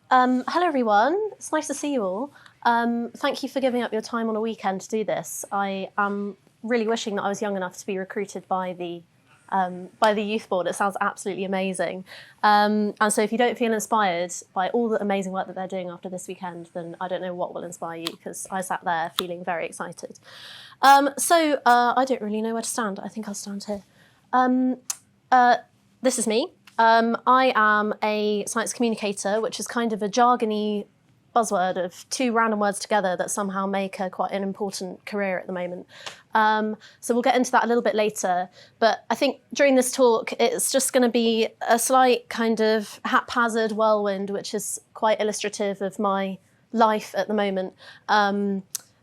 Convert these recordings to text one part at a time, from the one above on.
Hello everyone, it's nice to see you all. Thank you for giving up your time on a weekend to do this. I am really wishing that I was young enough to be recruited by the youth board. It sounds absolutely amazing. And so if you don't feel inspired by all the amazing work that they're doing after this weekend, then I don't know what will inspire you, because I sat there feeling very excited. I don't really know where to stand. I think I'll stand here. This is me. I am a science communicator, which is kind of a jargony buzzword of two random words together that somehow make quite an important career at the moment. So we'll get into that a little bit later. But I think during this talk, it's just going to be a slight kind of haphazard whirlwind, which is quite illustrative of my life at the moment,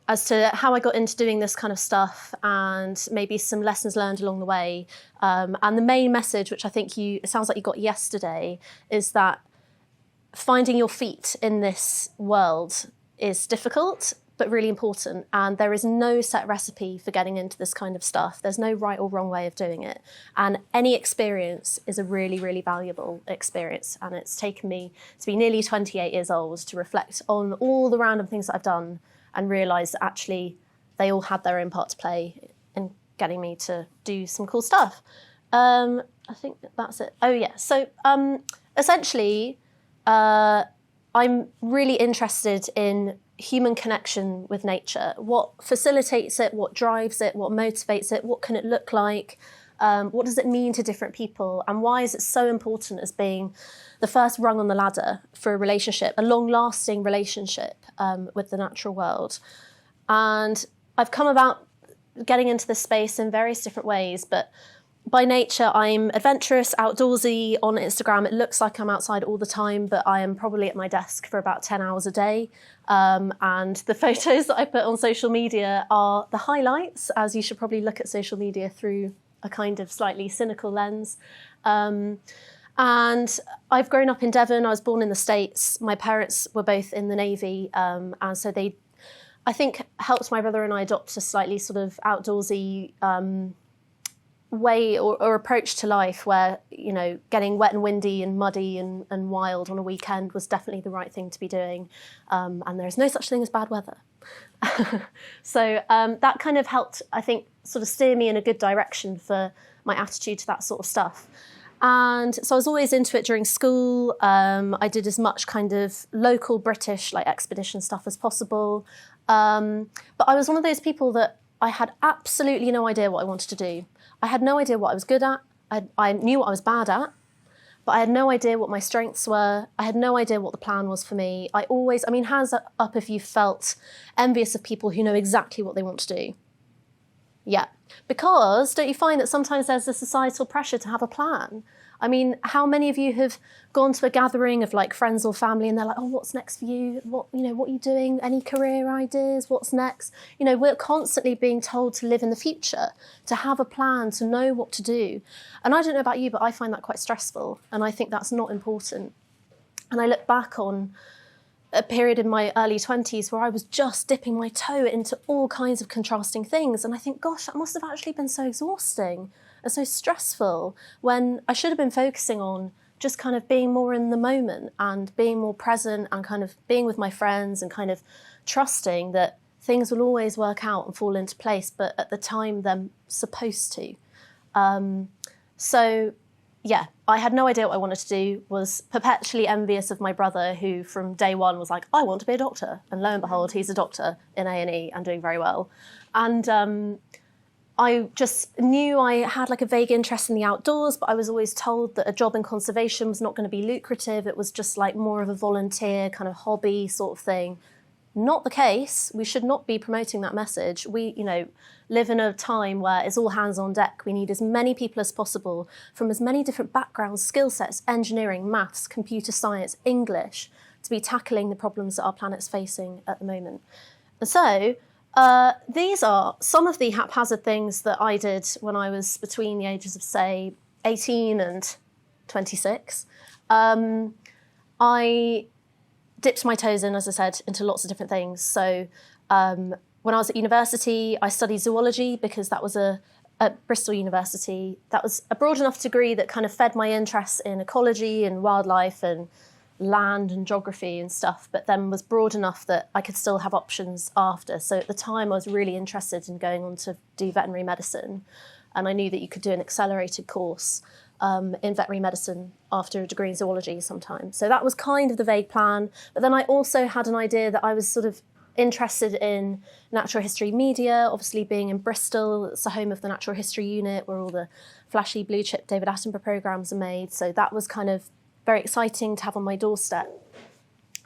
as to how I got into doing this kind of stuff and maybe some lessons learned along the way. And the main message, which I think it sounds like you got yesterday, is that finding your feet in this world is difficult, but really important. And there is no set recipe for getting into this kind of stuff. There's no right or wrong way of doing it. And any experience is a really, really valuable experience. And it's taken me to be nearly 28 years old to reflect on all the random things that I've done and realise that actually they all had their own part to play in getting me to do some cool stuff. I think that's it. Oh yeah, so essentially I'm really interested in human connection with nature. What facilitates it, what drives it, what motivates it, what can it look like, what does it mean to different people, and why is it so important as being the first rung on the ladder for a relationship, a long-lasting relationship with the natural world. And I've come about getting into this space in various different ways, but by nature, I'm adventurous, outdoorsy. On Instagram, it looks like I'm outside all the time, but I am probably at my desk for about 10 hours a day. And the photos that I put on social media are the highlights, as you should probably look at social media through a kind of slightly cynical lens. And I've grown up in Devon. I was born in the States. My parents were both in the Navy. And so they, I think, helped my brother and I adopt a slightly sort of outdoorsy way or approach to life where, you know, getting wet and windy and muddy and wild on a weekend was definitely the right thing to be doing. And there's no such thing as bad weather. So that kind of helped, I think, sort of steer me in a good direction for my attitude to that sort of stuff. And so I was always into it during school. I did as much kind of local British, like expedition stuff as possible. But I was one of those people that I had absolutely no idea what I wanted to do. I had no idea what I was good at. I knew what I was bad at, but I had no idea what my strengths were. I had no idea what the plan was for me. Hands up if you felt envious of people who know exactly what they want to do. Yeah, because don't you find that sometimes there's a societal pressure to have a plan? I mean, how many of you have gone to a gathering of like friends or family and they're like, oh, what's next for you? What are you doing? Any career ideas? What's next? You know, we're constantly being told to live in the future, to have a plan, to know what to do. And I don't know about you, but I find that quite stressful. And I think that's not important. And I look back on a period in my early 20s where I was just dipping my toe into all kinds of contrasting things. And I think, gosh, that must have actually been so exhausting and so stressful when I should have been focusing on just kind of being more in the moment and being more present and kind of being with my friends and kind of trusting that things will always work out and fall into place, but at the time they're supposed to. Yeah, I had no idea what I wanted to do, was perpetually envious of my brother who from day one was like, I want to be a doctor. And lo and behold, he's a doctor in A&E and doing very well. And I just knew I had like a vague interest in the outdoors, but I was always told that a job in conservation was not going to be lucrative. It was just like more of a volunteer kind of hobby sort of thing. Not the case. We should not be promoting that message. We, live in a time where it's all hands on deck. We need as many people as possible from as many different backgrounds, skill sets, engineering, maths, computer science, English, to be tackling the problems that our planet's facing at the moment. And so these are some of the haphazard things that I did when I was between the ages of, say, 18 and 26. I dipped my toes in, as I said, into lots of different things. So when I was at university, I studied zoology because that was at Bristol University. That was a broad enough degree that kind of fed my interests in ecology and wildlife and land and geography and stuff, but then was broad enough that I could still have options after. So at the time I was really interested in going on to do veterinary medicine, and I knew that you could do an accelerated course in veterinary medicine after a degree in zoology sometimes. So that was kind of the vague plan. But then I also had an idea that I was sort of interested in natural history media, obviously being in Bristol. It's the home of the Natural History Unit where all the flashy blue chip David Attenborough programmes are made. So that was kind of very exciting to have on my doorstep.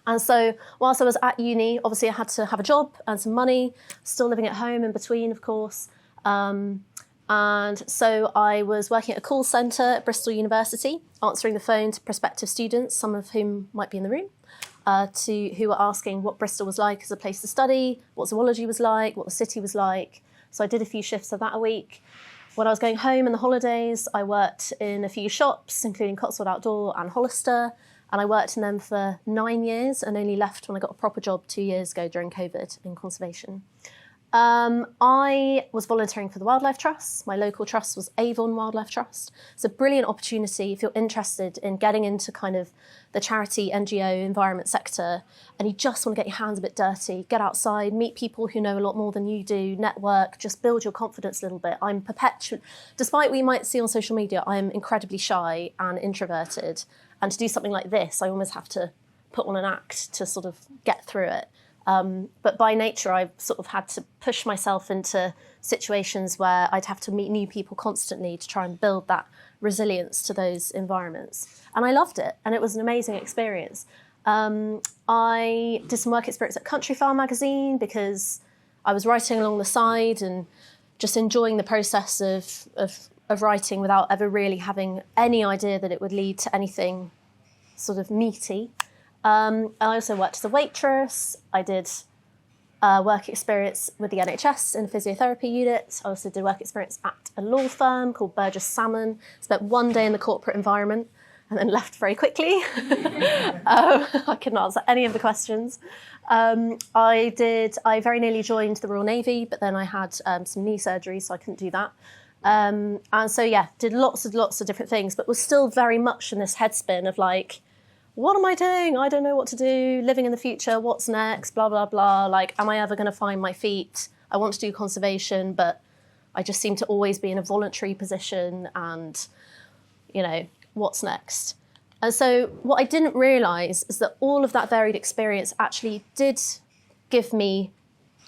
And so whilst I was at uni, obviously I had to have a job and some money, still living at home in between, of course. And so I was working at a call centre at Bristol University, answering the phone to prospective students, some of whom might be in the room, who were asking what Bristol was like as a place to study, what zoology was like, what the city was like. So I did a few shifts of that a week. When I was going home in the holidays, I worked in a few shops, including Cotswold Outdoor and Hollister, and I worked in them for 9 years and only left when I got a proper job 2 years ago during COVID in conservation. I was volunteering for the Wildlife Trust. My local trust was Avon Wildlife Trust. It's a brilliant opportunity if you're interested in getting into kind of the charity, NGO, environment sector, and you just want to get your hands a bit dirty, get outside, meet people who know a lot more than you do, network, just build your confidence a little bit. Despite what you might see on social media, I'm incredibly shy and introverted. And to do something like this, I almost have to put on an act to sort of get through it. But by nature, I've sort of had to push myself into situations where I'd have to meet new people constantly to try and build that resilience to those environments. And I loved it, and it was an amazing experience. I did some work experience at Countryfile magazine because I was writing along the side and just enjoying the process of writing without ever really having any idea that it would lead to anything sort of meaty. I also worked as a waitress. I did work experience with the NHS in a physiotherapy unit. I also did work experience at a law firm called Burgess Salmon. Spent 1 day in the corporate environment and then left very quickly. I couldn't answer any of the questions. I very nearly joined the Royal Navy, but then I had some knee surgery, so I couldn't do that. And so, yeah, did lots of different things, but was still very much in this headspin of like, what am I doing? I don't know what to do, living in the future, what's next, blah, blah, blah. Like, am I ever going to find my feet? I want to do conservation, but I just seem to always be in a voluntary position and, you know, what's next? And so what I didn't realise is that all of that varied experience actually did give me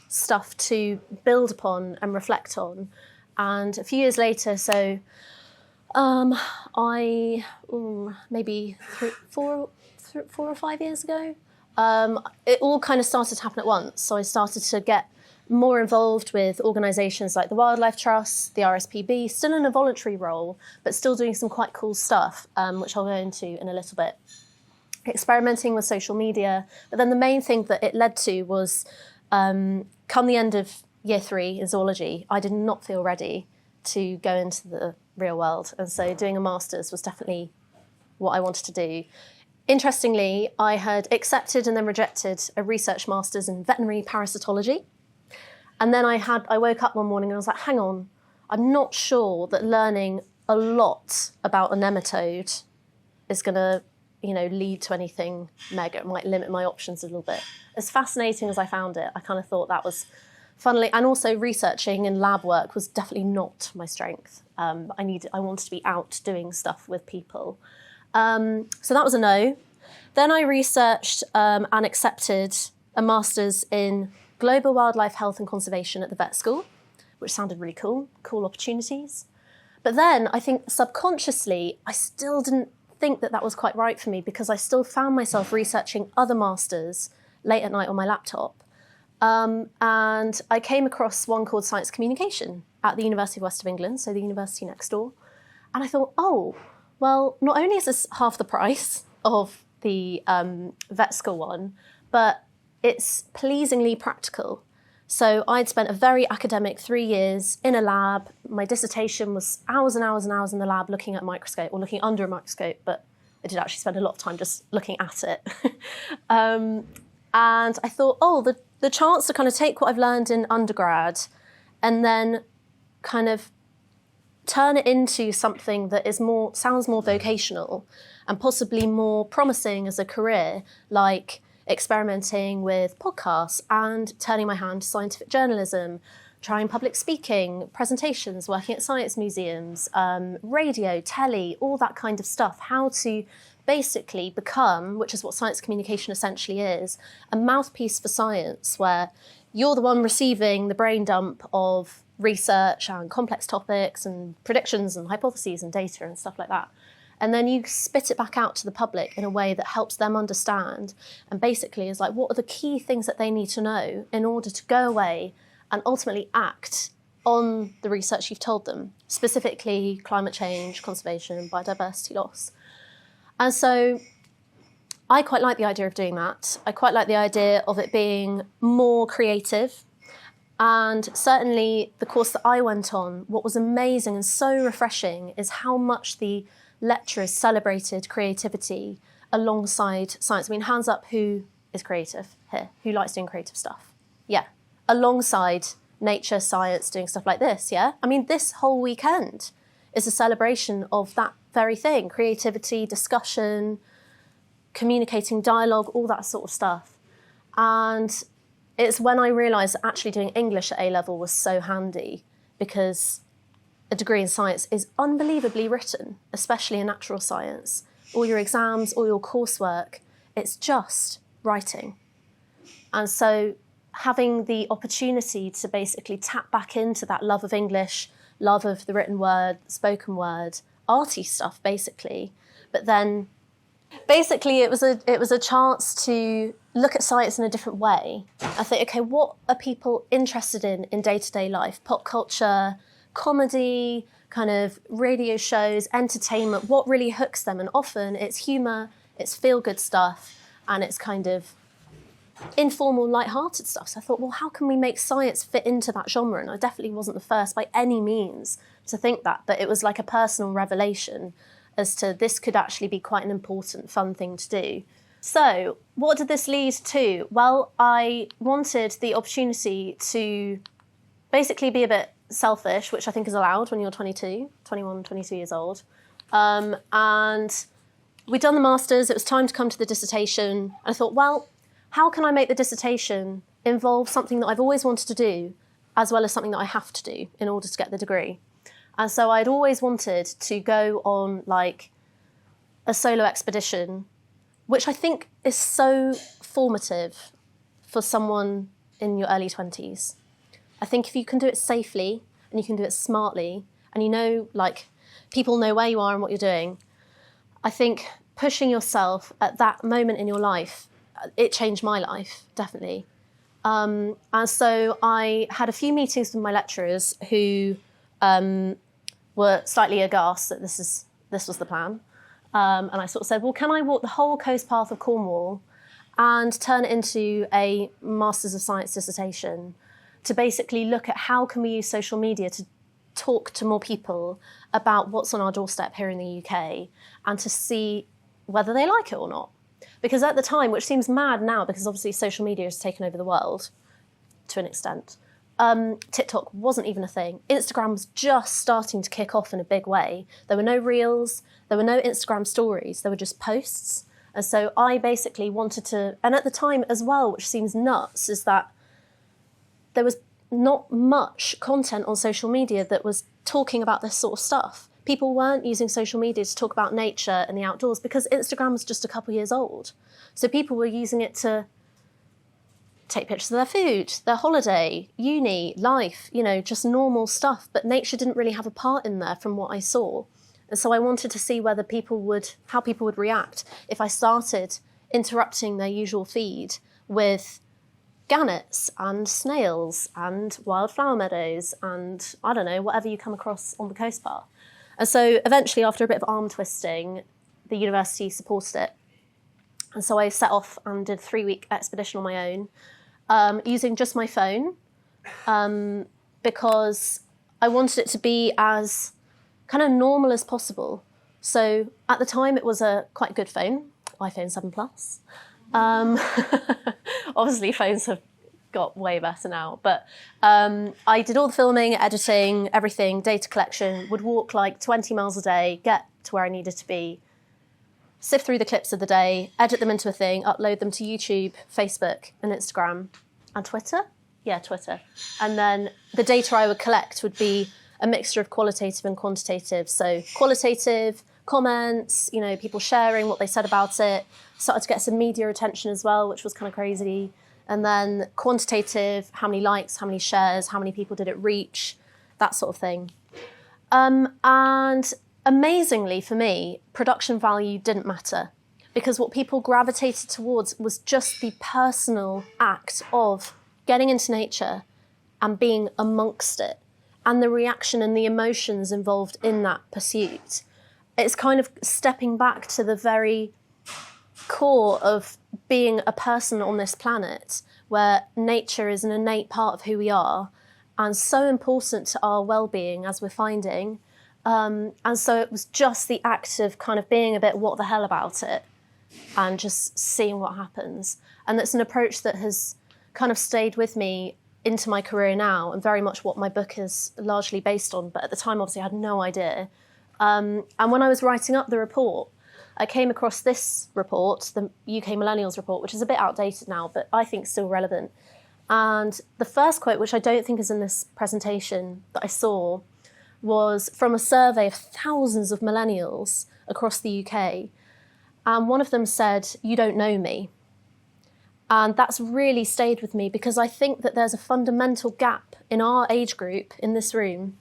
stuff to build upon and reflect on. And a few years later, so maybe 4 or 5 years ago, it all kind of started to happen at once. So I started to get more involved with organisations like the Wildlife Trust, the RSPB, still in a voluntary role, but still doing some quite cool stuff, which I'll go into in a little bit. Experimenting with social media. But then the main thing that it led to was, come the end of year 3 in zoology, I did not feel ready to go into the real world. And so doing a master's was definitely what I wanted to do. Interestingly, I had accepted and then rejected a research master's in veterinary parasitology. And then I woke up one morning and I was like, hang on, I'm not sure that learning a lot about a nematode is going to, lead to anything mega. It might limit my options a little bit. As fascinating as I found it, I kind of thought that was funnily, and also researching and lab work was definitely not my strength. I wanted to be out doing stuff with people. So that was a no. Then I researched and accepted a master's in global wildlife health and conservation at the vet school, which sounded really cool opportunities. But then I think subconsciously, I still didn't think that was quite right for me because I still found myself researching other masters late at night on my laptop. And I came across one called Science Communication at the University of West of England, so the university next door. And I thought, oh, well, not only is this half the price of the vet school one, but it's pleasingly practical. So I'd spent a very academic 3 years in a lab. My dissertation was hours and hours and hours in the lab looking at a microscope or looking under a microscope, but I did actually spend a lot of time just looking at it. And I thought, oh, the chance to kind of take what I've learned in undergrad and then kind of turn it into something that is sounds more vocational and possibly more promising as a career, like experimenting with podcasts and turning my hand to scientific journalism, trying public speaking, presentations, working at science museums, radio, telly, all that kind of stuff. How to basically become, which is what science communication essentially is, a mouthpiece for science, where you're the one receiving the brain dump of research and complex topics and predictions and hypotheses and data and stuff like that. And then you spit it back out to the public in a way that helps them understand, and basically is like, what are the key things that they need to know in order to go away and ultimately act on the research you've told them, specifically climate change, conservation, and biodiversity loss. And so I quite like the idea of doing that. I quite like the idea of it being more creative. And certainly the course that I went on, what was amazing and so refreshing is how much the lecturers celebrated creativity alongside science. I mean, hands up, who is creative here? Who likes doing creative stuff? Yeah. Alongside nature, science, doing stuff like this, yeah? I mean, this whole weekend is a celebration of that very thing, creativity, discussion, communicating, dialogue, all that sort of stuff. And it's when I realised that actually doing English at A-level was so handy, because a degree in science is unbelievably written, especially in natural science. All your exams, all your coursework, it's just writing. And so having the opportunity to basically tap back into that love of English, love of the written word, spoken word, arty stuff basically, but then basically it was a chance to look at science in a different way. I think, okay, what are people interested in day-to-day life? Pop culture, comedy, kind of radio shows, entertainment, what really hooks them? And often it's humour, it's feel-good stuff, and it's kind of informal, light-hearted stuff. So I thought, well, how can we make science fit into that genre? And I definitely wasn't the first by any means to think that, but it was like a personal revelation as to this could actually be quite an important, fun thing to do. So what did this lead to? Well, I wanted the opportunity to basically be a bit selfish, which I think is allowed when you're 21, 22 years old. And we'd done the masters, it was time to come to the dissertation. I thought, well, how can I make the dissertation involve something that I've always wanted to do, as well as something that I have to do in order to get the degree? And so I'd always wanted to go on like a solo expedition, which I think is so formative for someone in your early 20s. I think if you can do it safely and you can do it smartly, and you know, like, people know where you are and what you're doing, I think pushing yourself at that moment in your life, it changed my life, definitely. And so I had a few meetings with my lecturers who were slightly aghast that this was the plan. And I sort of said, well, can I walk the whole coast path of Cornwall and turn it into a Masters of Science dissertation to basically look at how can we use social media to talk to more people about what's on our doorstep here in the UK and to see whether they like it or not. Because at the time, which seems mad now because obviously social media has taken over the world to an extent, TikTok wasn't even a thing. Instagram was just starting to kick off in a big way. There were no reels, there were no Instagram stories, there were just posts. And so I basically wanted to, and at the time as well, which seems nuts, is that there was not much content on social media that was talking about this sort of stuff. People weren't using social media to talk about nature and the outdoors because Instagram was just a couple years old. So people were using it to take pictures of their food, their holiday, uni, life, you know, just normal stuff. But nature didn't really have a part in there from what I saw. And so I wanted to see how people would react if I started interrupting their usual feed with gannets and snails and wildflower meadows and, I don't know, whatever you come across on the coast path. And so eventually, after a bit of arm twisting, the university supported it. And so I set off and did a 3-week expedition on my own, using just my phone, because I wanted it to be as kind of normal as possible. So at the time, it was a quite good phone, iPhone 7 Plus. Obviously, phones have got way better now. But I did all the filming, editing, everything, data collection, would walk like 20 miles a day, get to where I needed to be, sift through the clips of the day, edit them into a thing, upload them to YouTube, Facebook and Instagram and Twitter. Yeah, Twitter. And then the data I would collect would be a mixture of qualitative and quantitative. So qualitative, comments, people sharing what they said about it, started to get some media attention as well, which was kind of crazy. And then quantitative, how many likes, how many shares, how many people did it reach, that sort of thing. And amazingly for me, production value didn't matter, because what people gravitated towards was just the personal act of getting into nature and being amongst it, and the reaction and the emotions involved in that pursuit. It's kind of stepping back to the very core of being a person on this planet, where nature is an innate part of who we are and so important to our well-being, as we're finding. And so it was just the act of kind of being a bit what the hell about it and just seeing what happens. And that's an approach that has kind of stayed with me into my career now, and very much what my book is largely based on. But at the time, obviously, I had no idea. And when I was writing up the report, I came across this report, the UK Millennials Report, which is a bit outdated now, but I think still relevant. And the first quote, which I don't think is in this presentation that I saw, was from a survey of thousands of millennials across the UK. And one of them said, "You don't know me." And that's really stayed with me, because I think that there's a fundamental gap in our age group in this room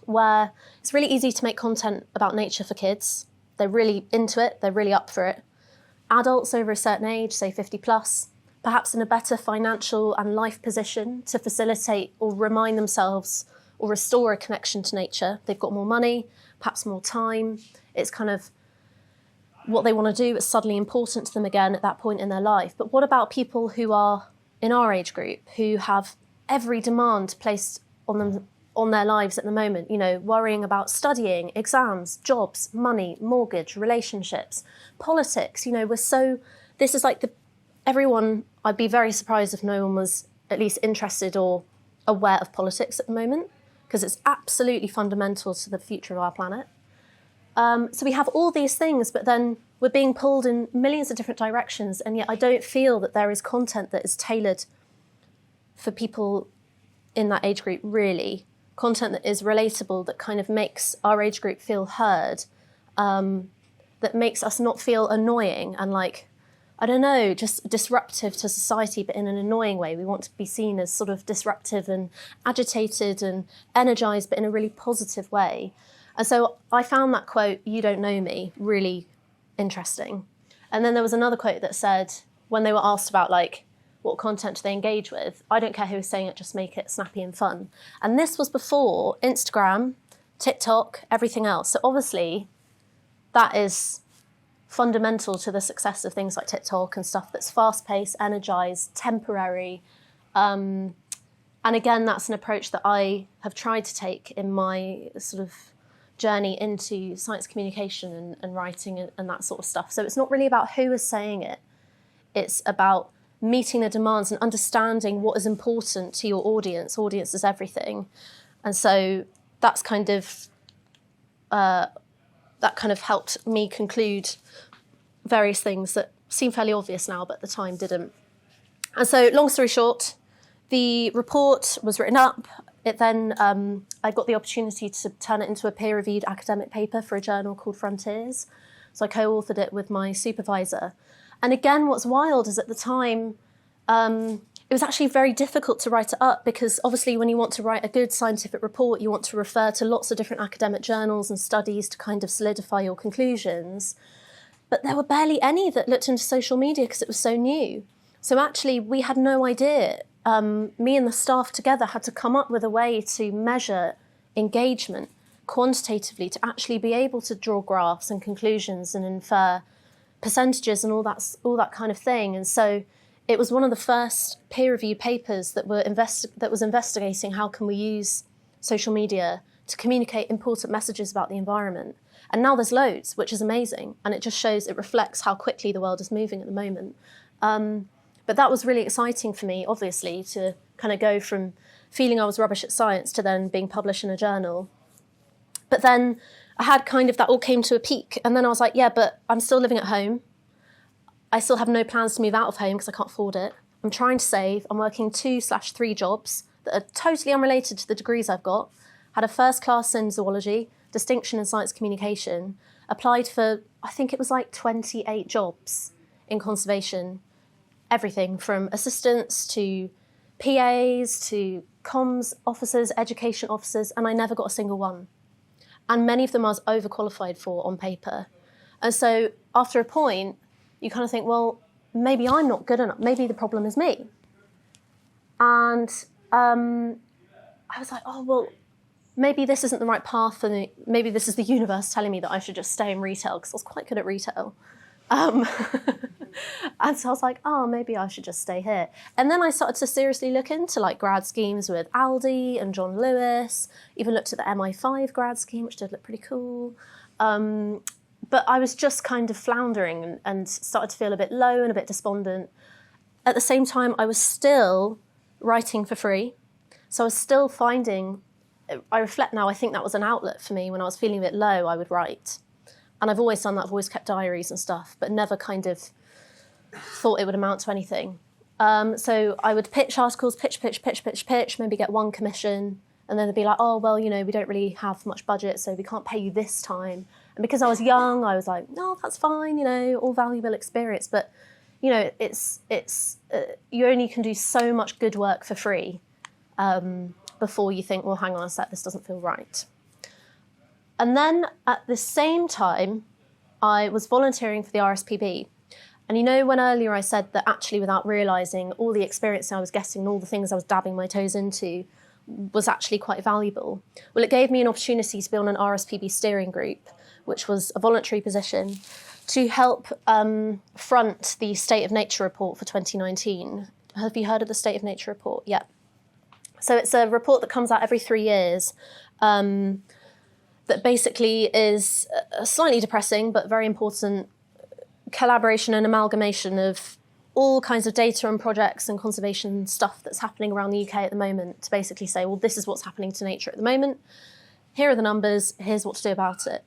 where it's really easy to make content about nature for kids. They're really into it, they're really up for it. Adults over a certain age, say 50 plus, perhaps in a better financial and life position to facilitate or remind themselves or restore a connection to nature. They've got more money, perhaps more time. It's kind of what they want to do is suddenly important to them again at that point in their life. But what about people who are in our age group, who have every demand placed on them, on their lives at the moment, worrying about studying, exams, jobs, money, mortgage, relationships, politics, this is like everyone, I'd be very surprised if no one was at least interested or aware of politics at the moment, because it's absolutely fundamental to the future of our planet. So we have all these things, but then we're being pulled in millions of different directions, and yet I don't feel that there is content that is tailored for people in that age group, really. Content that is relatable, that kind of makes our age group feel heard, that makes us not feel annoying and just disruptive to society, but in an annoying way. We want to be seen as sort of disruptive and agitated and energised, but in a really positive way. And so I found that quote, "You don't know me," really interesting. And then there was another quote that said, when they were asked about what content do they engage with, "I don't care who is saying it, just make it snappy and fun." And this was before Instagram, TikTok, everything else. So obviously that is fundamental to the success of things like TikTok and stuff that's fast-paced, energised, temporary. And again, that's an approach that I have tried to take in my sort of journey into science communication and writing and that sort of stuff. So it's not really about who is saying it. It's about meeting the demands and understanding what is important to your audience. Audience is everything. And so that's kind of helped me conclude various things that seem fairly obvious now, but at the time didn't. And so long story short, the report was written up. It then, I got the opportunity to turn it into a peer-reviewed academic paper for a journal called Frontiers. So I co-authored it with my supervisor. And again, what's wild is at the time, it was actually very difficult to write it up, because obviously when you want to write a good scientific report, you want to refer to lots of different academic journals and studies to kind of solidify your conclusions. But there were barely any that looked into social media because it was so new. So actually we had no idea. Me and the staff together had to come up with a way to measure engagement quantitatively, to actually be able to draw graphs and conclusions and infer percentages and all that kind of thing. And so it was one of the first peer-reviewed papers that was investigating how can we use social media to communicate important messages about the environment. And now there's loads, which is amazing. And it just shows, it reflects how quickly the world is moving at the moment. But that was really exciting for me, obviously, to kind of go from feeling I was rubbish at science to then being published in a journal. But then I had kind of, that all came to a peak. And then I was like, yeah, but I'm still living at home. I still have no plans to move out of home because I can't afford it. I'm trying to save. I'm working 2/3 jobs that are totally unrelated to the degrees I've got. Had a first class in zoology, distinction in science communication, applied for, I think it was like 28 jobs in conservation. Everything from assistants to PAs to comms officers, education officers, and I never got a single one. And many of them I was overqualified for on paper. And so after a point, you kind of think, well, maybe I'm not good enough. Maybe the problem is me. And I was like, oh, well, maybe this isn't the right path for me. Maybe this is the universe telling me that I should just stay in retail because I was quite good at retail. And so I was like, oh, maybe I should just stay here. And then I started to seriously look into like grad schemes with Aldi and John Lewis, even looked at the MI5 grad scheme, which did look pretty cool. But I was just kind of floundering and started to feel a bit low and a bit despondent. At the same time, I was still writing for free. So I was still finding, I reflect now, I think that was an outlet for me. When I was feeling a bit low, I would write. And I've always done that, I've always kept diaries and stuff, but never kind of thought it would amount to anything. So I would pitch articles, pitch, maybe get one commission, and then they'd be like, oh, well, you know, we don't really have much budget, so we can't pay you this time. And because I was young, I was like, no, that's fine, you know, all valuable experience. But, you know, it's you only can do so much good work for free before you think, well, hang on a sec, this doesn't feel right. And then at the same time, I was volunteering for the RSPB. And you know when earlier I said that actually without realising all the experience I was getting and all the things I was dabbing my toes into was actually quite valuable? Well, it gave me an opportunity to be on an RSPB steering group, which was a voluntary position, to help front the State of Nature report for 2019. Have you heard of the State of Nature report? Yeah. So it's a report that comes out every 3 years that basically is slightly depressing but very important collaboration and amalgamation of all kinds of data and projects and conservation stuff that's happening around the UK at the moment to basically say, well, this is what's happening to nature at the moment. Here are the numbers. Here's what to do about it.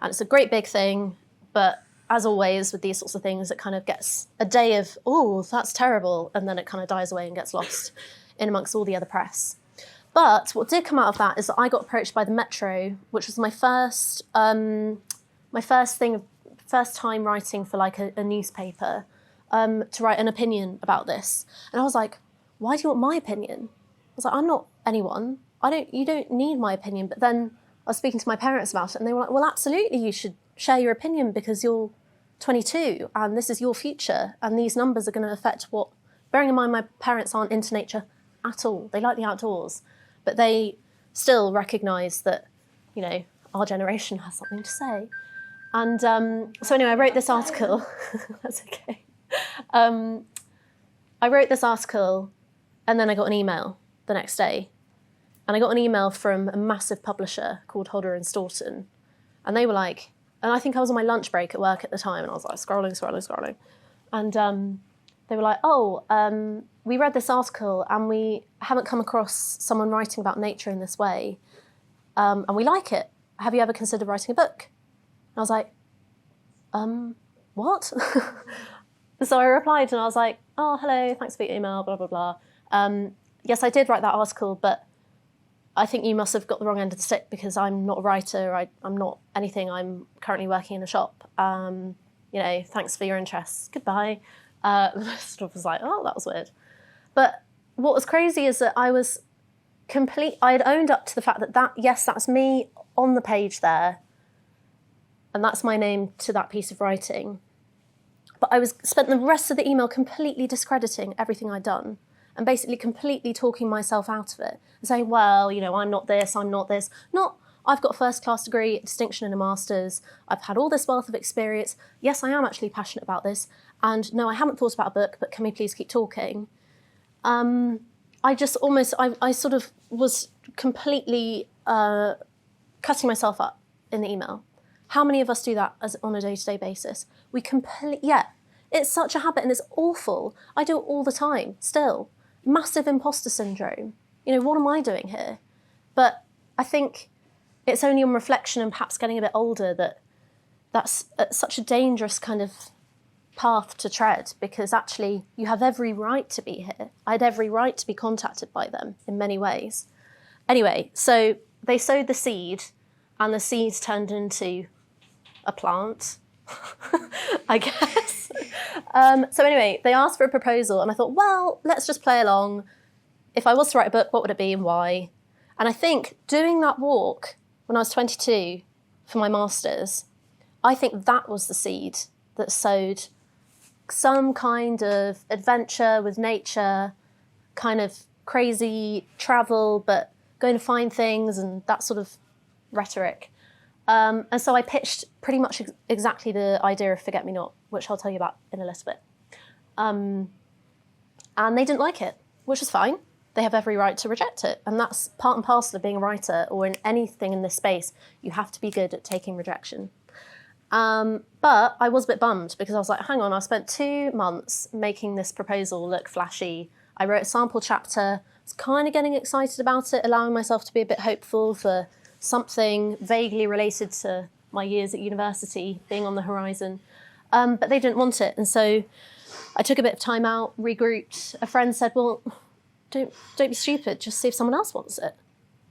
And it's a great big thing, but as always with these sorts of things, it kind of gets a day of, oh, that's terrible, and then it kind of dies away and gets lost in amongst all the other press. But what did come out of that is that I got approached by the Metro, which was my first time writing for like a newspaper, to write an opinion about this. And I was like, why do you want my opinion? I was like, I'm not anyone. You don't need my opinion. But then I was speaking to my parents about it, and they were like, well, absolutely, you should share your opinion because you're 22 and this is your future and these numbers are going to affect what... Bearing in mind, my parents aren't into nature at all. They like the outdoors, but they still recognise that, you know, our generation has something to say. And so anyway, I wrote this article. That's okay. I wrote this article and then I got an email the next day. And I got an email from a massive publisher called Hodder and Stoughton. And they were like, and I think I was on my lunch break at work at the time, and I was like scrolling. And they were like, oh, we read this article and we haven't come across someone writing about nature in this way. And we like it. Have you ever considered writing a book? And I was like, what? So I replied and I was like, oh, hello, thanks for your email, blah, blah, blah. Yes, I did write that article, but I think you must have got the wrong end of the stick because I'm not a writer, I'm not anything, I'm currently working in a shop. You know, thanks for your interest, goodbye. I sort of was like, oh, that was weird. But what was crazy is that I had owned up to the fact that yes, that's me on the page there, and that's my name to that piece of writing. But I spent the rest of the email completely discrediting everything I'd done and basically completely talking myself out of it and saying, well, you know, I'm not this. Not, I've got a first-class degree, a distinction and a master's. I've had all this wealth of experience. Yes, I am actually passionate about this. And no, I haven't thought about a book, but can we please keep talking? I sort of was completely cutting myself up in the email. How many of us do that on a day-to-day basis? It's such a habit and it's awful. I do it all the time, still. Massive imposter syndrome. What am I doing here? But I think it's only on reflection and perhaps getting a bit older that's such a dangerous kind of path to tread, because actually you have every right to be here. I had every right to be contacted by them in many ways. Anyway, so they sowed the seed and the seeds turned into a plant, I guess. So anyway, they asked for a proposal and I thought, well, let's just play along. If I was to write a book, what would it be and why? And I think doing that walk when I was 22 for my master's, I think that was the seed that sowed some kind of adventure with nature, kind of crazy travel, but going to find things and that sort of rhetoric. And so I pitched pretty much exactly the idea of Forget Me Not, which I'll tell you about in a little bit. And they didn't like it, which is fine. They have every right to reject it. And that's part and parcel of being a writer, or in anything in this space. You have to be good at taking rejection. But I was a bit bummed because I was like, hang on, I spent 2 months making this proposal look flashy. I wrote a sample chapter, was kind of getting excited about it, allowing myself to be a bit hopeful for something vaguely related to my years at university being on the horizon. But they didn't want it. And so I took a bit of time out, regrouped. A friend said, well, don't be stupid, just see if someone else wants it.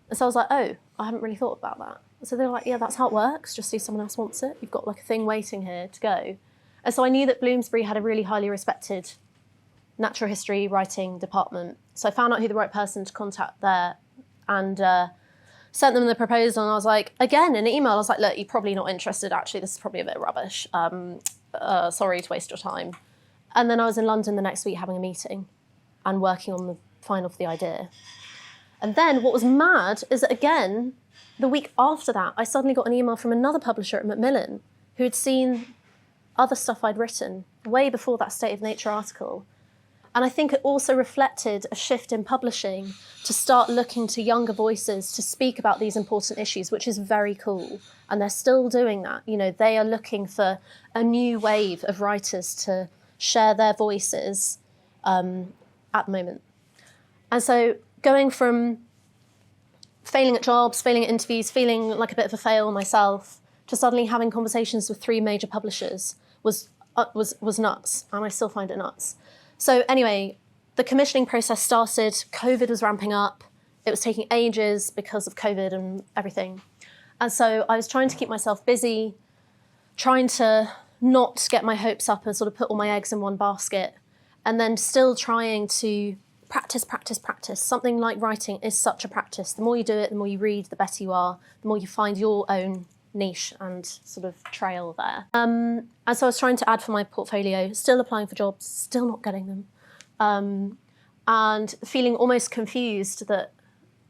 And so I was like, oh, I haven't really thought about that. So they were like, yeah, that's how it works, just see if someone else wants it. You've got like a thing waiting here to go. And so I knew that Bloomsbury had a really highly respected natural history writing department. So I found out who the right person to contact there and sent them the proposal. And I was like, again, in an email, I was like, look, you're probably not interested. Actually, this is probably a bit rubbish. Sorry to waste your time. And then I was in London the next week having a meeting and working on the final for the idea. And then what was mad is that, again, the week after that, I suddenly got an email from another publisher at Macmillan who had seen other stuff I'd written way before that State of Nature article. And I think it also reflected a shift in publishing to start looking to younger voices to speak about these important issues, which is very cool. And they're still doing that. They are looking for a new wave of writers to share their voices at the moment. And so going from failing at jobs, failing at interviews, feeling like a bit of a fail myself, to suddenly having conversations with 3 major publishers was nuts, and I still find it nuts. So anyway, the commissioning process started, COVID was ramping up, it was taking ages because of COVID and everything. And so I was trying to keep myself busy, trying to not get my hopes up and sort of put all my eggs in one basket, and then still trying to practice. Something like writing is such a practice. The more you do it, the more you read, the better you are, the more you find your own niche and sort of trail there. And so I was trying to add for my portfolio, still applying for jobs, still not getting them. And feeling almost confused that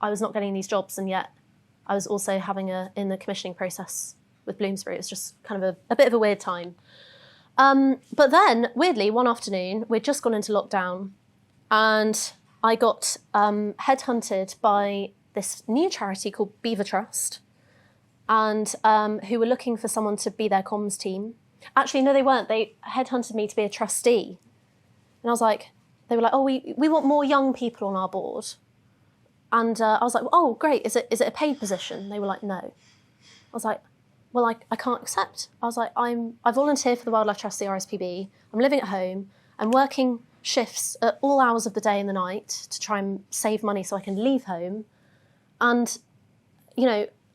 I was not getting these jobs, and yet I was also having in the commissioning process with Bloomsbury. It was just kind of a bit of a weird time. But then, weirdly, one afternoon, we'd just gone into lockdown, and I got headhunted by this new charity called Beaver Trust, and who were looking for someone to be their comms team. Actually, no, they weren't. They headhunted me to be a trustee. And I was like, they were like, oh, we want more young people on our board. And I was like, oh, great. Is it a paid position? They were like, no. I was like, well, I can't accept. I was like, I volunteer for the Wildlife Trust, the RSPB. I'm living at home. I'm working shifts at all hours of the day and the night to try and save money so I can leave home. And,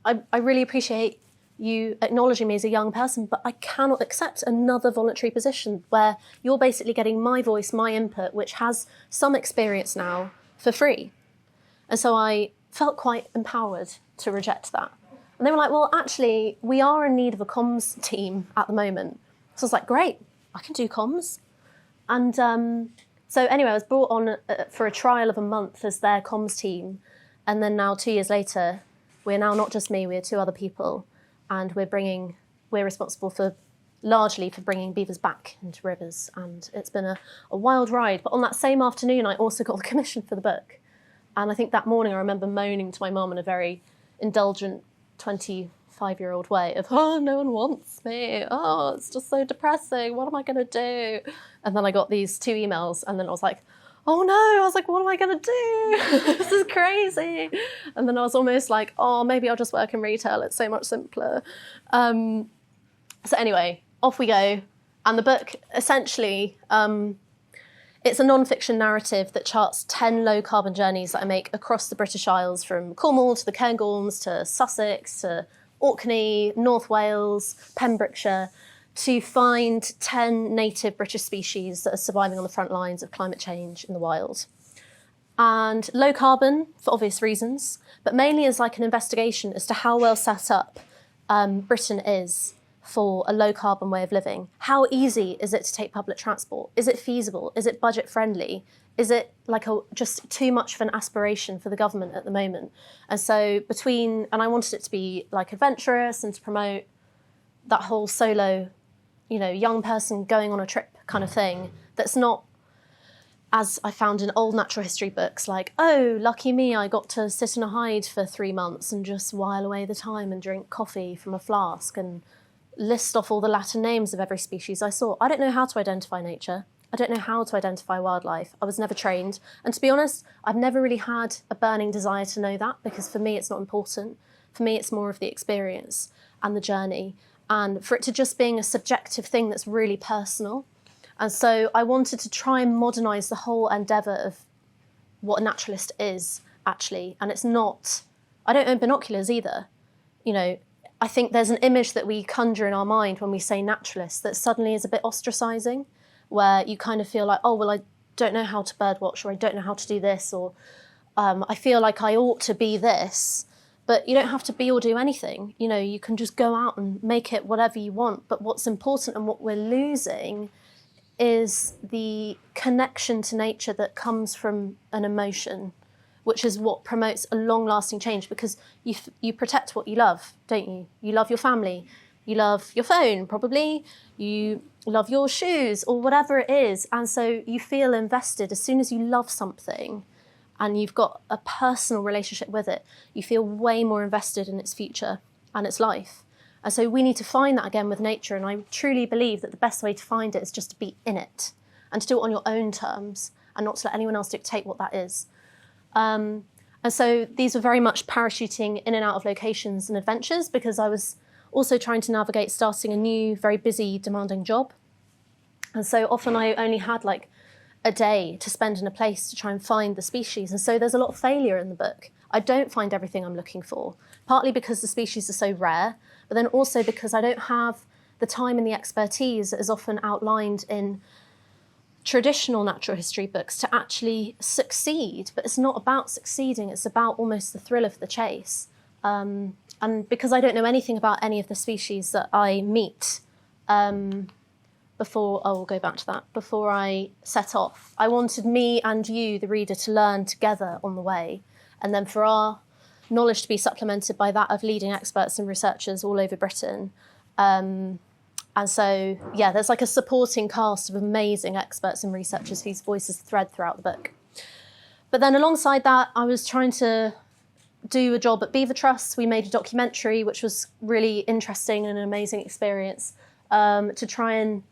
I really appreciate you acknowledging me as a young person, but I cannot accept another voluntary position where you're basically getting my voice, my input, which has some experience now, for free. And so I felt quite empowered to reject that. And they were like, well, actually, we are in need of a comms team at the moment. So I was like, great, I can do comms. And so anyway, I was brought on for a trial of a month as their comms team. And then now 2 years later, we're now not just me, we're 2 other people. And we're responsible largely for bringing beavers back into rivers. And it's been a wild ride. But on that same afternoon, I also got the commission for the book. And I think that morning I remember moaning to my mum in a very indulgent 25 5-year-old way of, oh, no one wants me. Oh, it's just so depressing. What am I going to do? And then I got these 2 emails, and then I was like, oh no, I was like, what am I going to do? This is crazy. And then I was almost like, oh, maybe I'll just work in retail. It's so much simpler. So anyway, off we go. And the book, essentially, it's a non-fiction narrative that charts 10 low-carbon journeys that I make across the British Isles, from Cornwall to the Cairngorms to Sussex to Orkney, North Wales, Pembrokeshire, to find 10 native British species that are surviving on the front lines of climate change in the wild. And low carbon, for obvious reasons, but mainly as like an investigation as to how well set up Britain is for a low carbon way of living. How easy is it to take public transport? Is it feasible? Is it budget friendly? Is it like just too much of an aspiration for the government at the moment? And so and I wanted it to be like adventurous and to promote that whole solo, young person going on a trip kind of thing. That's not, as I found in old natural history books, like, oh, lucky me, I got to sit in a hide for 3 months and just while away the time and drink coffee from a flask and list off all the Latin names of every species I saw. I don't know how to identify nature. I don't know how to identify wildlife. I was never trained. And to be honest, I've never really had a burning desire to know that, because for me, it's not important. For me, it's more of the experience and the journey, and for it to just being a subjective thing that's really personal. And so I wanted to try and modernise the whole endeavour of what a naturalist is, actually. And it's not, I don't own binoculars either. I think there's an image that we conjure in our mind when we say naturalist that suddenly is a bit ostracising, where you kind of feel like, oh, well, I don't know how to birdwatch, or I don't know how to do this, or I feel like I ought to be this. But you don't have to be or do anything. You can just go out and make it whatever you want. But what's important and what we're losing is the connection to nature that comes from an emotion, which is what promotes a long-lasting change, because you protect what you love, don't you? You love your family, you love your phone, probably, you love your shoes, or whatever it is. And so you feel invested as soon as you love something and you've got a personal relationship with it. You feel way more invested in its future and its life. And so we need to find that again with nature. And I truly believe that the best way to find it is just to be in it and to do it on your own terms and not to let anyone else dictate what that is. And so these were very much parachuting in and out of locations and adventures, because I was also trying to navigate starting a new, very busy, demanding job. And so often I only had like a day to spend in a place to try and find the species. And so there's a lot of failure in the book. I don't find everything I'm looking for, partly because the species are so rare, but then also because I don't have the time and the expertise that is often outlined in traditional natural history books to actually succeed. But it's not about succeeding, it's about almost the thrill of the chase. And because I don't know anything about any of the species that I meet, we'll go back to that, before I set off, I wanted me and you, the reader, to learn together on the way, and then for our knowledge to be supplemented by that of leading experts and researchers all over Britain. And so, yeah, there's like a supporting cast of amazing experts and researchers whose voices thread throughout the book. But then alongside that, I was trying to do a job at Beaver Trust. We made a documentary, which was really interesting and an amazing experience, to try and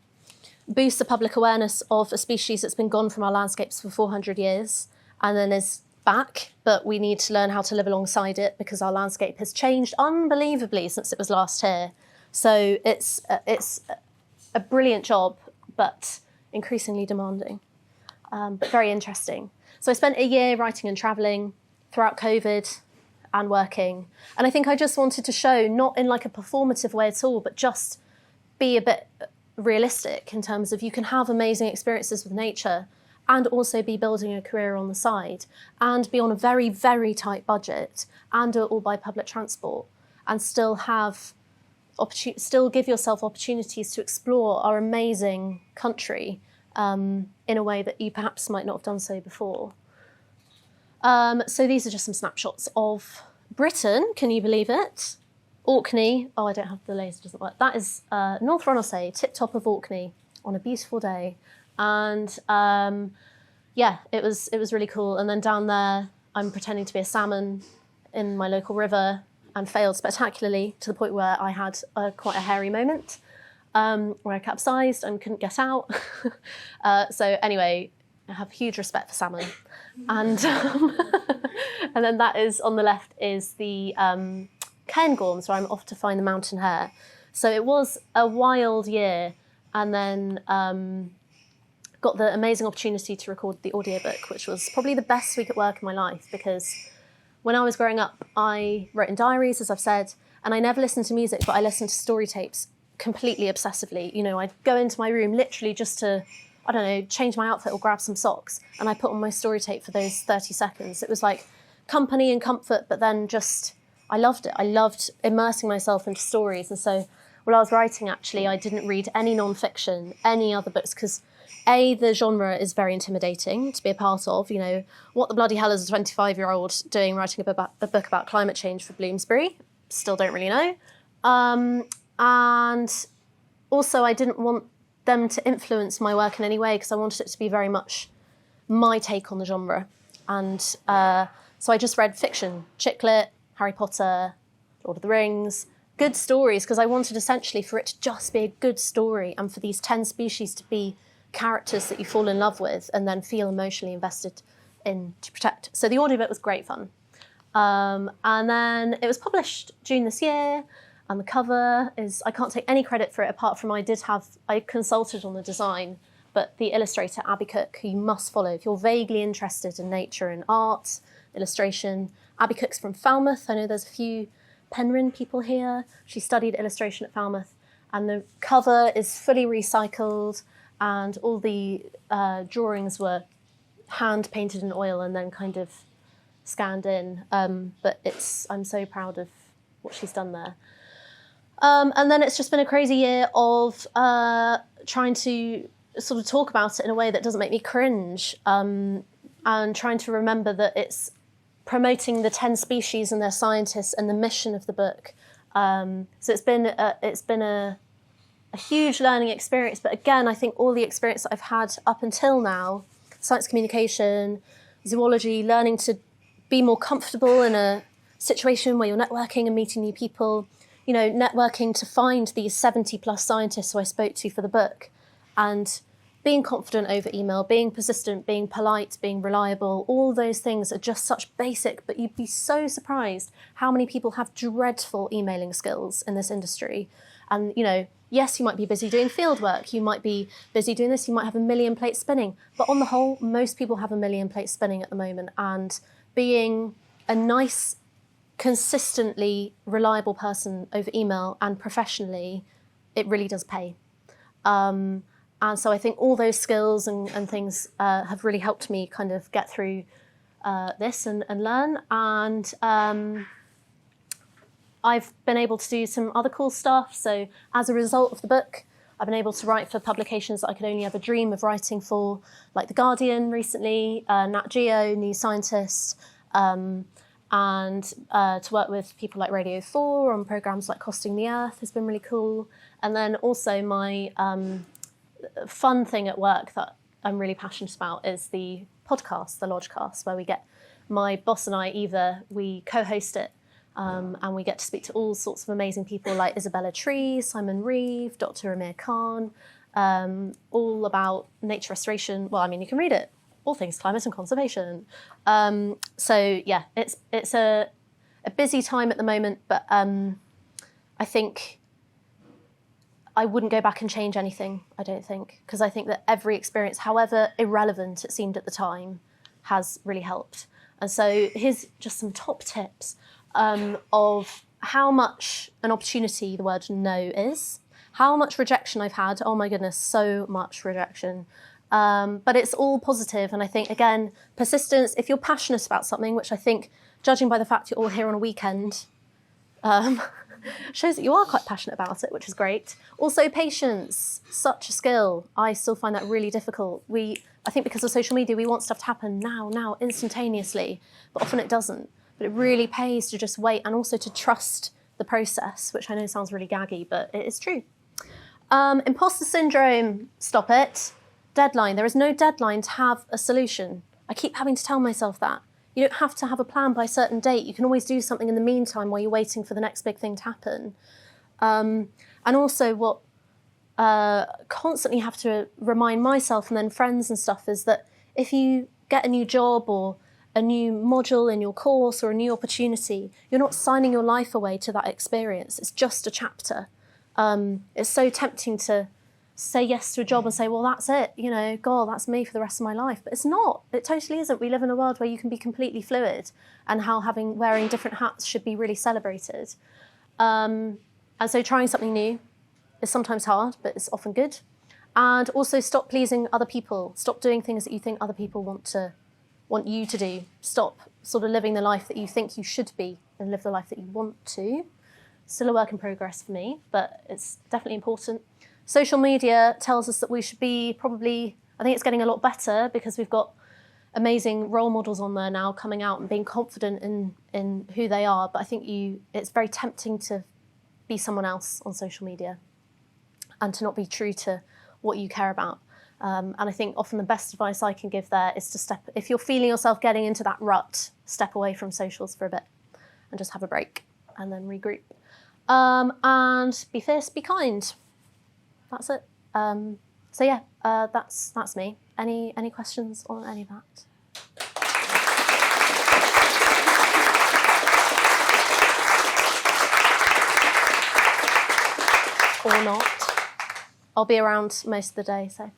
boost the public awareness of a species that's been gone from our landscapes for 400 years and then is back, but we need to learn how to live alongside it because our landscape has changed unbelievably since it was last here. So it's a brilliant job, but increasingly demanding, but very interesting. So I spent a year writing and travelling throughout COVID and working. And I think I just wanted to show, not in like a performative way at all, but just be a bit realistic in terms of you can have amazing experiences with nature and also be building a career on the side and be on a very, very tight budget and do it all by public transport and still give yourself opportunities to explore our amazing country in a way that you perhaps might not have done so before. So these are just some snapshots of Britain. Can you believe it? Orkney. Oh, I don't have the laser, doesn't work. That is North Ronaldsay, tip top of Orkney on a beautiful day. And yeah, it was really cool. And then down there, I'm pretending to be a salmon in my local river. and failed spectacularly to the point where I had quite a hairy moment where I capsized and couldn't get out. So anyway, I have huge respect for salmon. And and then that is, on the left, is the Cairngorms, where I'm off to find the mountain hare. So it was a wild year, and then got the amazing opportunity to record the audiobook, which was probably the best week at work in my life, because when I was growing up, I wrote in diaries, as I've said, and I never listened to music, but I listened to story tapes completely obsessively. You know, I'd go into my room literally just to, I don't know, change my outfit or grab some socks, and I put on my story tape for those 30 seconds. It was like company and comfort, but then just, I loved it. I loved immersing myself into stories. And so while I was writing, actually, I didn't read any non-fiction, any other books, because the genre is very intimidating to be a part of. You know, what the bloody hell is a 25-year-old doing writing a book about climate change for Bloomsbury? Still don't really know. And also I didn't want them to influence my work in any way, because I wanted it to be very much my take on the genre. And so I just read fiction, chick lit, Harry Potter, Lord of the Rings, good stories, because I wanted essentially for it to just be a good story and for these 10 species to be characters that you fall in love with and then feel emotionally invested in to protect. So the audiobook was great fun. And then it was published June this year, and the cover is, I can't take any credit for it apart from I consulted on the design, but the illustrator, Abby Cook, who you must follow if you're vaguely interested in nature and art, illustration. Abby Cook's from Falmouth. I know there's a few Penryn people here. She studied illustration at Falmouth, and the cover is fully recycled, and all the drawings were hand painted in oil and then kind of scanned in. But I'm so proud of what she's done there. And then it's just been a crazy year of trying to sort of talk about it in a way that doesn't make me cringe, and trying to remember that it's promoting the 10 species and their scientists and the mission of the book. So it's been a huge learning experience. But again, I think all the experience that I've had up until now, science communication, zoology, learning to be more comfortable in a situation where you're networking and meeting new people, you know, networking to find these 70 plus scientists who I spoke to for the book, and being confident over email, being persistent, being polite, being reliable, all those things are just such basic, but you'd be so surprised how many people have dreadful emailing skills in this industry. And, you know, yes, you might be busy doing field work, you might be busy doing this, you might have a million plates spinning, but on the whole, most people have a million plates spinning at the moment, and being a nice, consistently reliable person over email and professionally, it really does pay. And so I think all those skills and things have really helped me kind of get through this and learn. And I've been able to do some other cool stuff. So as a result of the book, I've been able to write for publications that I could only ever dream of writing for, like The Guardian recently, Nat Geo, New Scientist, and to work with people like Radio 4 on programmes like Costing the Earth has been really cool. And then also my fun thing at work that I'm really passionate about is the podcast, the Lodgecast, where we get, my boss and I, Eva, we co-host it, and we get to speak to all sorts of amazing people like Isabella Tree, Simon Reeve, Dr. Amir Khan, all about nature restoration. Well, I mean, you can read it, all things climate and conservation. So yeah, it's a busy time at the moment, but I think I wouldn't go back and change anything, I don't think, because I think that every experience, however irrelevant it seemed at the time, has really helped. And so here's just some top tips of how much an opportunity the word no is, how much rejection I've had. Oh my goodness, so much rejection. But it's all positive. And I think, again, persistence, if you're passionate about something, which I think, judging by the fact you're all here on a weekend, shows that you are quite passionate about it, which is great. Also, patience, such a skill. I still find that really difficult. I think because of social media, we want stuff to happen now, instantaneously, but often it doesn't. But it really pays to just wait, and also to trust the process, which I know sounds really gaggy, but it is true. Imposter syndrome, stop it. Deadline, there is no deadline to have a solution. I keep having to tell myself that. You don't have to have a plan by a certain date. You can always do something in the meantime while you're waiting for the next big thing to happen. And also what constantly have to remind myself and then friends and stuff is that if you get a new job or a new module in your course or a new opportunity, you're not signing your life away to that experience. It's just a chapter. It's so tempting to say yes to a job and say, well, that's it, God, that's me for the rest of my life. But it's not. It totally isn't. We live in a world where you can be completely fluid and how wearing different hats should be really celebrated. And so trying something new is sometimes hard, but it's often good. And also stop pleasing other people. Stop doing things that you think other people want you to do. Stop sort of living the life that you think you should be and live the life that you want to. Still a work in progress for me, but it's definitely important. Social media tells us that we should be I think it's getting a lot better because we've got amazing role models on there now coming out and being confident in who they are. But I think it's very tempting to be someone else on social media and to not be true to what you care about. And I think often the best advice I can give there is to if you're feeling yourself getting into that rut, step away from socials for a bit and just have a break and then regroup. And be fierce, be kind. That's it. So yeah, that's me. Any questions on any of that? Or not. I'll be around most of the day, so.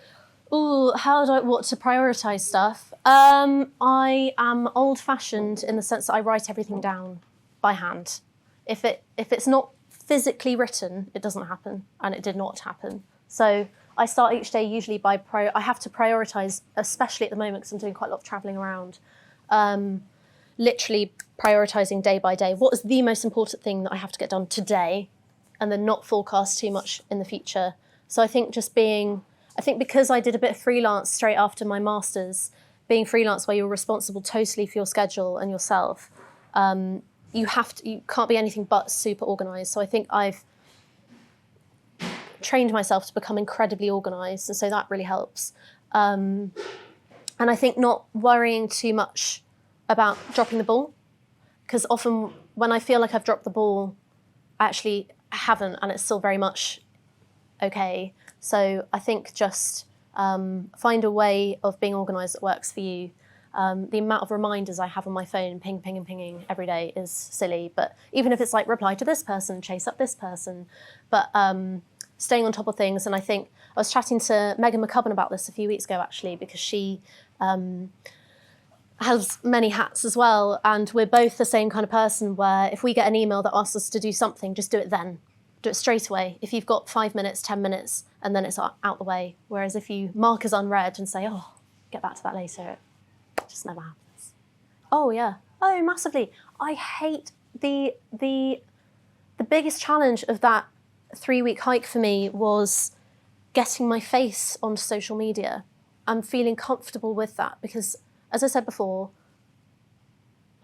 Ooh, what to prioritise stuff? I am old-fashioned in the sense that I write everything down by hand. If it's not physically written, it doesn't happen, and it did not happen. So I start each day usually by I have to prioritise, especially at the moment because I'm doing quite a lot of travelling around, literally prioritising day by day. What is the most important thing that I have to get done today, and then not forecast too much in the future. So I think because I did a bit of freelance straight after my master's, being freelance where you're responsible totally for your schedule and yourself, you can't be anything but super organised. So I think I've trained myself to become incredibly organised, and so that really helps. And I think not worrying too much about dropping the ball, because often when I feel like I've dropped the ball, I actually haven't, and it's still very much okay. So I think just find a way of being organised that works for you. The amount of reminders I have on my phone, pinging every day is silly. But even if it's like reply to this person, chase up this person, but staying on top of things. And I think I was chatting to Megan McCubbin about this a few weeks ago, actually, because she has many hats as well. And we're both the same kind of person where if we get an email that asks us to do something, just do it then. Do it straight away. If you've got 5 minutes, 10 minutes, and then it's out the way. Whereas if you mark as unread and say, oh, get back to that later, it just never happens. Oh, yeah. Oh, massively. I hate the biggest challenge of that 3-week hike for me was getting my face onto social media and feeling comfortable with that because, as I said before,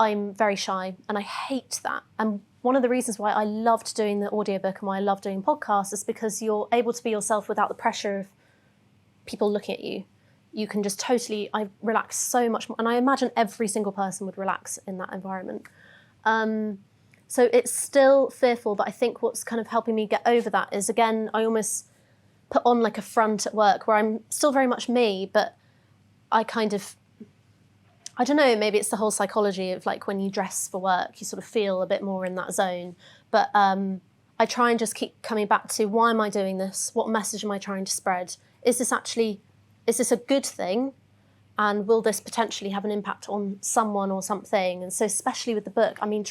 I'm very shy and I hate that. And one of the reasons why I loved doing the audiobook and why I love doing podcasts is because you're able to be yourself without the pressure of people looking at you. You can just I relax so much more. And I imagine every single person would relax in that environment. So it's still fearful, but I think what's kind of helping me get over that is, again, I almost put on like a front at work where I'm still very much me, but I don't know, maybe it's the whole psychology of like when you dress for work, you sort of feel a bit more in that zone. But I try and just keep coming back to, why am I doing this? What message am I trying to spread? Is this a good thing? And will this potentially have an impact on someone or something? And so especially with the book, I mean,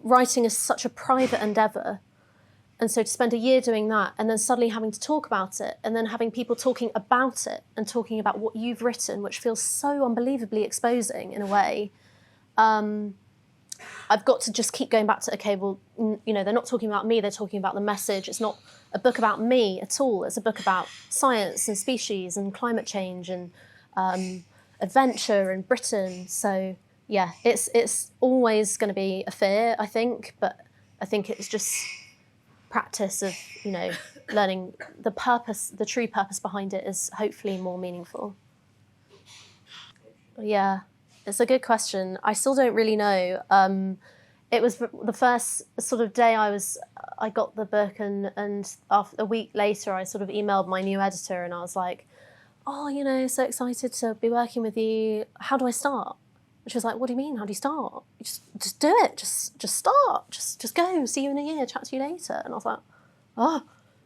writing is such a private endeavour. And so to spend a year doing that and then suddenly having to talk about it and then having people talking about it and talking about what you've written, which feels so unbelievably exposing in a way, I've got to just keep going back to, okay, well, they're not talking about me, they're talking about the message. It's not a book about me at all. It's a book about science and species and climate change and adventure and Britain. So yeah, it's always going to be a fear, I think, but I think it's just practice of, learning the true purpose behind it is hopefully more meaningful. But yeah, It's a good question. I still don't really know. It was the first sort of day I got the book, and after a week later, I sort of emailed my new editor, and I was like, "Oh, so excited to be working with you. How do I start?" And she was like, "What do you mean? How do you start? Just do it. Just start. Just go. See you in a year. Chat to you later." And I was like, "Oh,"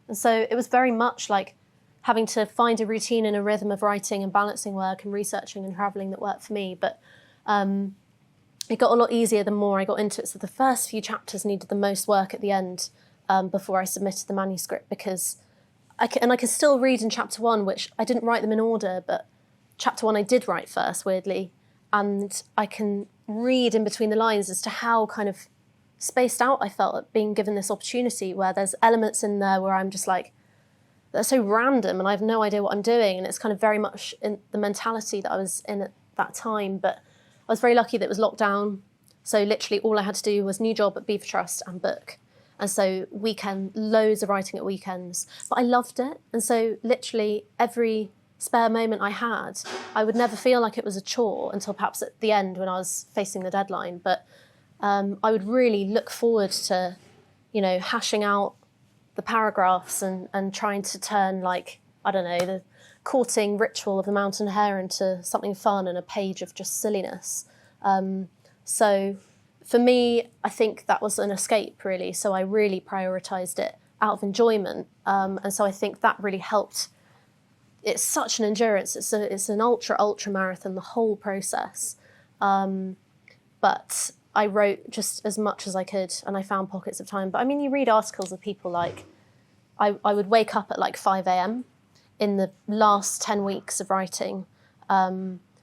and so it was very much like having to find a routine and a rhythm of writing and balancing work and researching and travelling that worked for me. But it got a lot easier the more I got into it. So the first few chapters needed the most work at the end before I submitted the manuscript, because I can still read in chapter 1, which I didn't write them in order, but chapter 1 I did write first, weirdly, and I can read in between the lines as to how kind of spaced out I felt at being given this opportunity, where there's elements in there where I'm just like, they're so random and I have no idea what I'm doing, and it's kind of very much in the mentality that I was in at that time. But I was very lucky that it was lockdown, so literally all I had to do was new job at Beaver Trust and book. And so loads of writing at weekends. But I loved it, and so literally every spare moment I had, I would never feel like it was a chore until perhaps at the end when I was facing the deadline. But I would really look forward to, hashing out the paragraphs and trying to turn, like, I don't know, the courting ritual of the mountain hare into something fun and a page of just silliness. So for me, I think that was an escape, really. So I really prioritised it out of enjoyment. And so I think that really helped. It's such an endurance. It's an ultra marathon, the whole process. But I wrote just as much as I could, and I found pockets of time. But I mean, you read articles of people like, I would wake up at like 5 a.m. in the last 10 weeks of writing,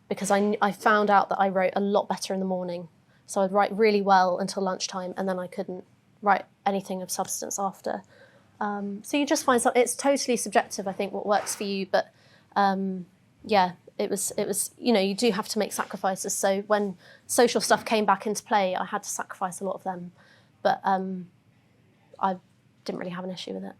because I found out that I wrote a lot better in the morning. So I'd write really well until lunchtime, and then I couldn't write anything of substance after. So you just find it's totally subjective, I think, what works for you. But yeah, it was you do have to make sacrifices. So when social stuff came back into play, I had to sacrifice a lot of them. But I didn't really have an issue with it.